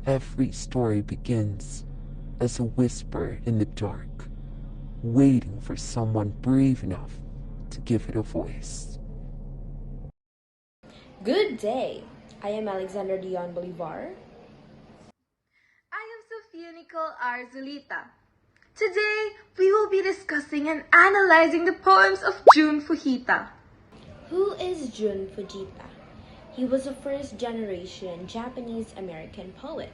Every story begins as a whisper in the dark, waiting for someone brave enough to give it a voice. Good day! I am Alexander Dion Bolivar. I am Sophia Nicole R. Zulita. Today, we will be discussing and analyzing the poems of Jun Fujita. Who is Jun Fujita? He was a first-generation Japanese-American poet.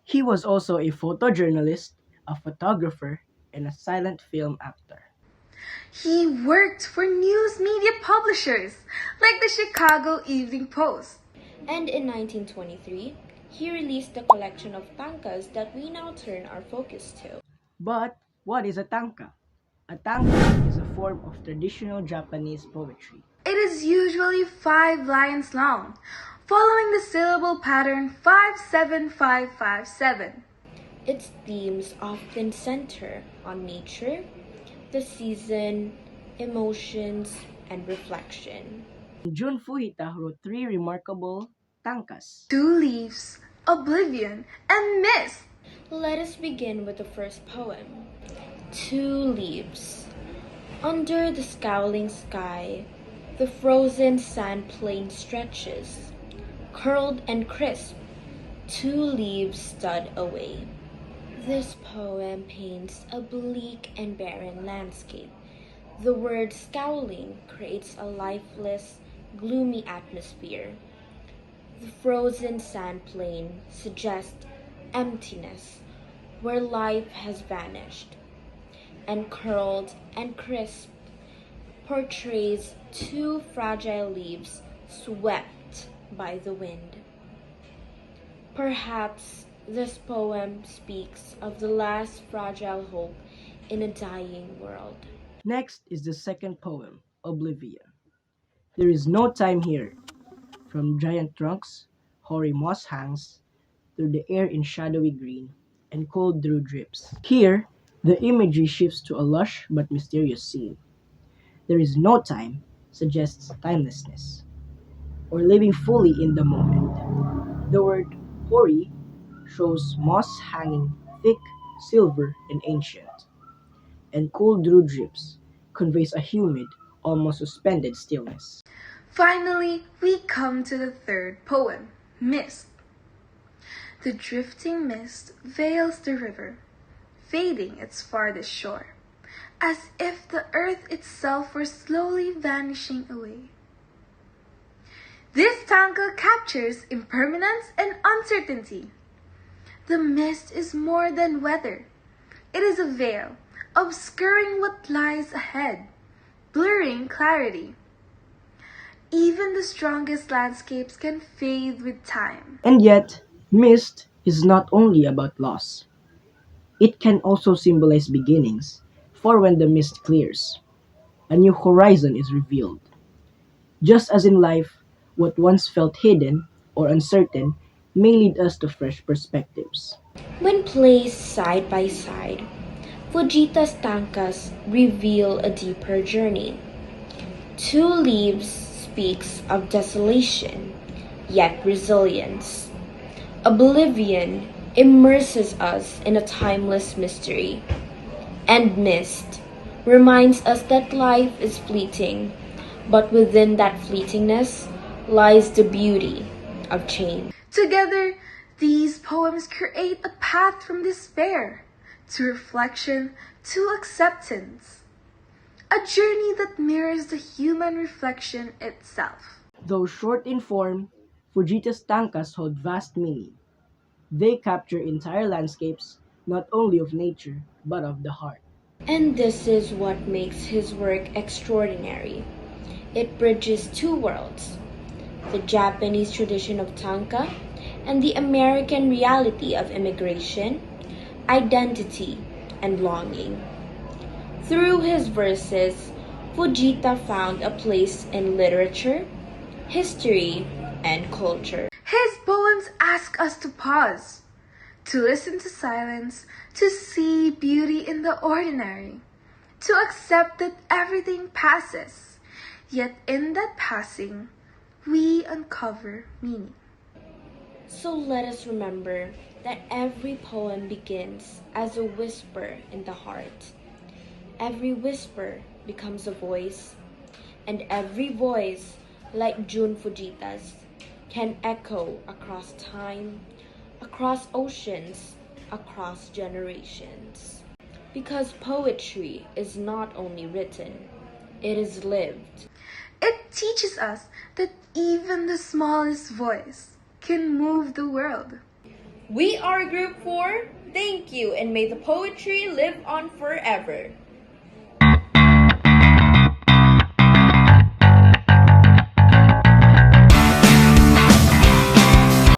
He was also a photojournalist, a photographer, and a silent film actor. He worked for news media publishers like the Chicago Evening Post. And in 1923, he released a collection of tankas that we now turn our focus to. But what is a tanka? A tanka is a form of traditional Japanese poetry. It is usually 5 lines long, following the syllable pattern 5-7-5-5-7. Its themes often center on nature, the season, emotions, and reflection. Jun Fujita wrote 3 remarkable tankas. 2 Leaves, Oblivion, and Mist. Let us begin with the first poem, 2 Leaves. Under the scowling sky, the frozen sand plain stretches, curled and crisp, 2 leaves stud away. This poem paints a bleak and barren landscape. The word scowling creates a lifeless, gloomy atmosphere. The frozen sand plain suggests emptiness, where life has vanished. And curled and crisp portrays 2 fragile leaves swept by the wind. Perhaps this poem speaks of the last fragile hope in a dying world. Next is the second poem, Oblivion. There is no time here. From giant trunks, hoary moss hangs through the air in shadowy green, and cold dew drips. Here, the imagery shifts to a lush but mysterious scene. There is no time suggests timelessness, or living fully in the moment. The word hoary shows moss hanging thick, silver, and ancient, and cool dew drips conveys a humid, almost suspended stillness. Finally, we come to the third poem, Mist. The drifting mist veils the river, fading its farthest shore, as if the earth itself were slowly vanishing away. This tanka captures impermanence and uncertainty. The mist is more than weather. It is a veil, obscuring what lies ahead, blurring clarity. Even the strongest landscapes can fade with time. And yet, mist is not only about loss. It can also symbolize beginnings, for when the mist clears, a new horizon is revealed. Just as in life, what once felt hidden or uncertain may lead us to fresh perspectives. When placed side by side, Fujita's tankas reveal a deeper journey. 2 Leaves speaks of desolation, yet resilience. Oblivion immerses us in a timeless mystery, and Mist reminds us that life is fleeting, but within that fleetingness lies the beauty of change. Together, these poems create a path from despair to reflection to acceptance, a journey that mirrors the human reflection itself. Though short in form, Fujita's tankas hold vast meaning. They capture entire landscapes, not only of nature, but of the heart. And this is what makes his work extraordinary. It bridges two worlds, the Japanese tradition of tanka and the American reality of immigration, identity, and longing. Through his verses, Fujita found a place in literature, history, and culture. His poems ask us to pause, to listen to silence, to see beauty in the ordinary, to accept that everything passes, yet in that passing, we uncover meaning. So let us remember that every poem begins as a whisper in the heart. Every whisper becomes a voice, and every voice, like Jun Fujita's, can echo across time, across oceans, across generations. Because poetry is not only written, it is lived. It teaches us that even the smallest voice can move the world. We are Group 4. Thank you, and may the poetry live on forever.